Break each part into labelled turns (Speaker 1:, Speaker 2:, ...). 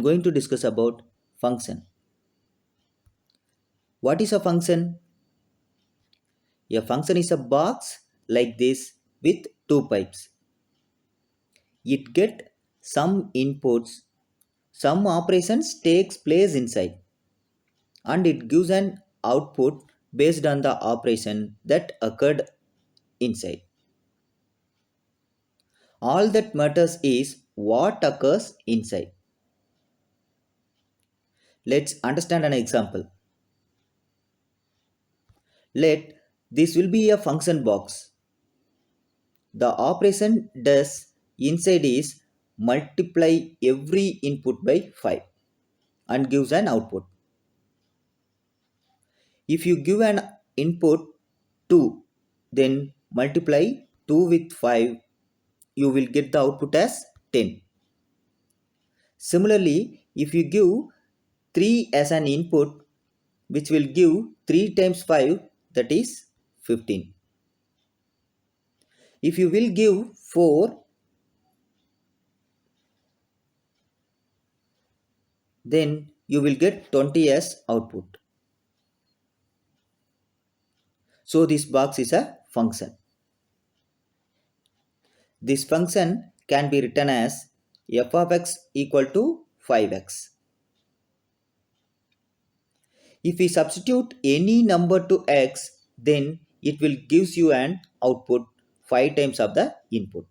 Speaker 1: going to discuss about function. What is a function? A function is a box like this with two pipes. It get some inputs, some operations takes place inside, and it gives an output based on the operation that occurred inside. All that matters is what occurs inside. Let's understand an example. Let this will be a function box. The operation does inside is multiply every input by 5 and gives an output. If you give an input 2, then multiply 2 with 5, you will get the output as 10. Similarly, if you give 3 as an input, which will give 3 times 5, that is 15. If you will give 4, then you will get 20 as output. So this box is a function. This function can be written as f of x equal to 5x. If we substitute any number to x, then it will gives you an output 5 times of the input.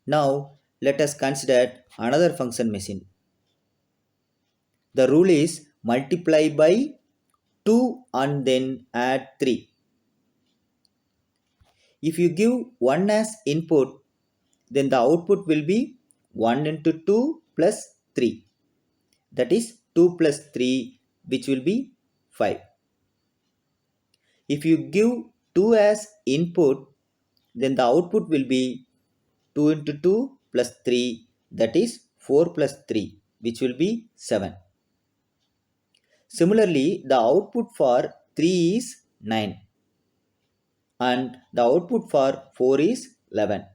Speaker 1: Now let us consider another function machine. The rule is multiply by 2 and then add 3. If you give 1 as input, then the output will be 1 into 2 plus 3. That is 2 plus 3, which will be 5. If you give 2 as input, then the output will be 2 into 2 plus 3, that is 4 plus 3, which will be 7. Similarly, the output for 3 is 9 and the output for 4 is 11.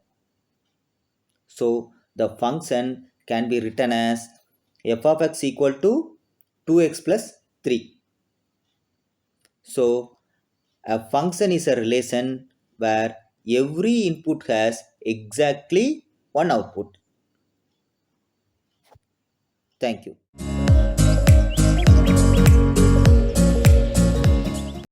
Speaker 1: So the function can be written as f of x equal to 2x plus 3. So a function is a relation where every input has exactly one output. Thank you.